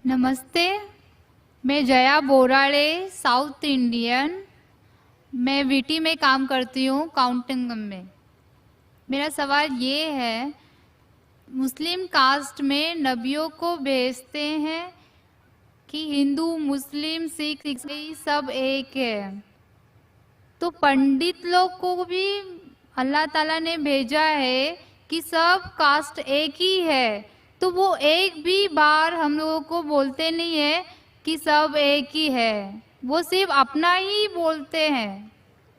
नमस्ते, मैं Jaya बोराड़े, south Indian. मैं वीटी में काम करती हूँ, काउंटिंग में। मेरा सवाल ये है, मुस्लिम कास्ट में नबियों को भेजते हैं कि हिंदू, मुस्लिम, सिख, ईसाई सब एक है, तो पंडित लोग को भी अल्लाह ताला ने भेजा है कि सब कास्ट एक ही है, तो वो एक भी बार हम लोगों को बोलते नहीं है कि सब एक ही है, वो सिर्फ अपना ही बोलते हैं,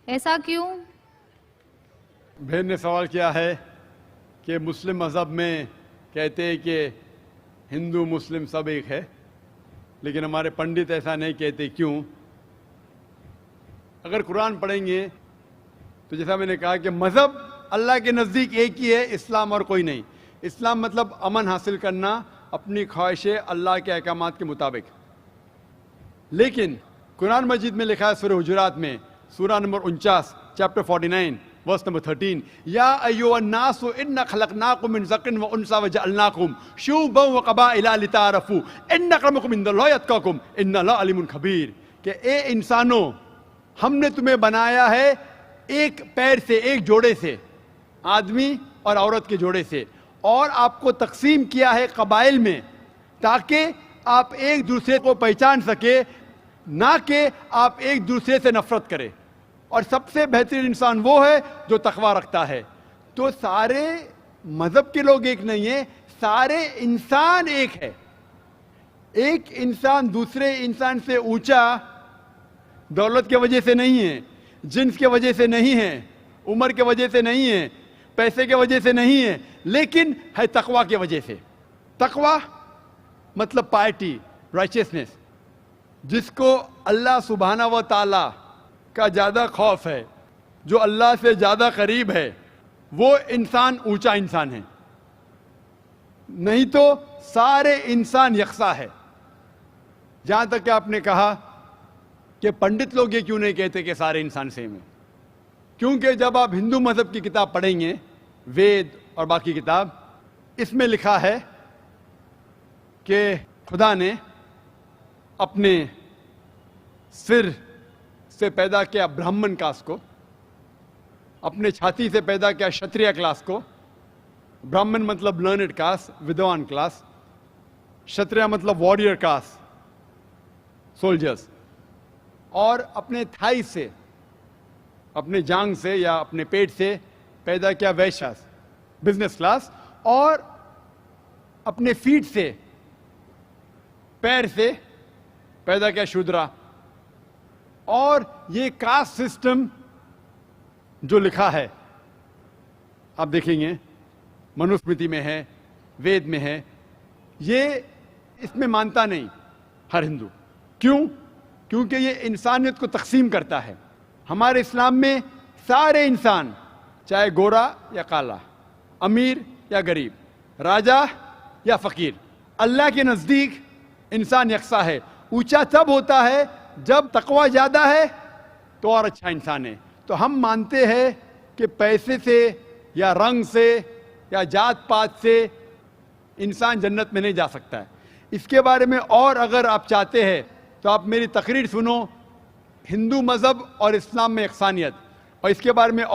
ऐसा क्यों? बहन ने सवाल किया है कि मुस्लिम मज़हब में कहते हैं कि हिंदू मुस्लिम सब एक है, लेकिन हमारे पंडित ऐसा नहीं कहते, क्यों? अगर कुरान पढ़ेंगे तो जैसा मैंने कहा कि मज़हब अल्लाह के नज़दीक एक ही है, इस्लाम और कोई नहीं। इस्लाम मतलब अमन हासिल करना, अपनी ख्वाहिशें अल्लाह के अहकामात के मुताबिक। लेकिन कुरान मजीद में लिखा है सूरह हुजुरात में, सूरह नंबर 49, चैप्टर 49, वर्स नंबर 13, या अय्युहन्नासु इन्ना खलकनाकुम मिन ज़करिन व उन्सा व जअलनाकुम शुअबन व क़बाइला लिताअरफू इन्न अक्रमकुम इंदल्लाहि अत्क़ाकुम इन्नल्लाहा अलीमुन खबीर, कि ए इंसानों, हमने तुम्हें बनाया है एक पैर से, एक जोड़े से, आदमी और औरत के जोड़े से, और आपको तकसीम किया है कबाइल में, ताकि आप एक दूसरे को पहचान सके, ना कि आप एक दूसरे से नफरत करें। और सबसे बेहतरीन इंसान वो है जो तकवा रखता है। तो सारे मज़हब के लोग एक नहीं है, सारे इंसान एक है। एक इंसान दूसरे इंसान से ऊंचा दौलत के वजह से नहीं है, जिन्स के वजह से नहीं है, उम्र के वजह से नहीं है, पैसे के वजह से नहीं है, लेकिन है तकवा के वजह से। तकवा मतलब पायटी, राइचियसनेस, जिसको अल्लाह सुब्हाना व ताला का ज़्यादा खौफ है, जो अल्लाह से ज़्यादा करीब है, वो इंसान ऊंचा इंसान है। नहीं तो सारे इंसान यकसा है। जहाँ तक कि आपने कहा कि पंडित लोग ये क्यों नहीं कहते कि सारे इंसान सेम है, क्योंकि जब आप हिंदू मज़हब की किताब पढ़ेंगे, वेद और बाकी किताब, इसमें लिखा है कि खुदा ने अपने सिर से पैदा किया ब्राह्मण कास्ट को, अपने छाती से पैदा किया क्षत्रिय क्लास को। ब्राह्मण मतलब लर्नड कास्ट, विद्वान क्लास, क्षत्रिय मतलब वॉरियर कास्ट, सोल्जर्स, और अपने थाई से, अपने जांग से या अपने पेट से पैदा किया वैश्य, बिजनेस क्लास, और अपने फीट से, पैर से पैदा किया शूद्रा। और ये कास्ट सिस्टम जो लिखा है, आप देखेंगे मनुस्मृति में है, वेद में है, ये इसमें मानता नहीं हर हिंदू। क्यों? क्योंकि ये इंसानियत को तकसीम करता है। हमारे इस्लाम में सारे इंसान, चाहे गोरा या काला, अमीर या गरीब, राजा या फ़कीर, अल्लाह के नज़दीक इंसान यकसा है। ऊंचा तब होता है जब तकवा ज़्यादा है तो और अच्छा इंसान है। तो हम मानते हैं कि पैसे से या रंग से या जात पात से इंसान जन्नत में नहीं जा सकता है। इसके बारे में और अगर आप चाहते हैं तो आप मेरी तकरीर सुनो, हिंदू मज़हब और इस्लाम में यकसानियत, और इसके बारे में और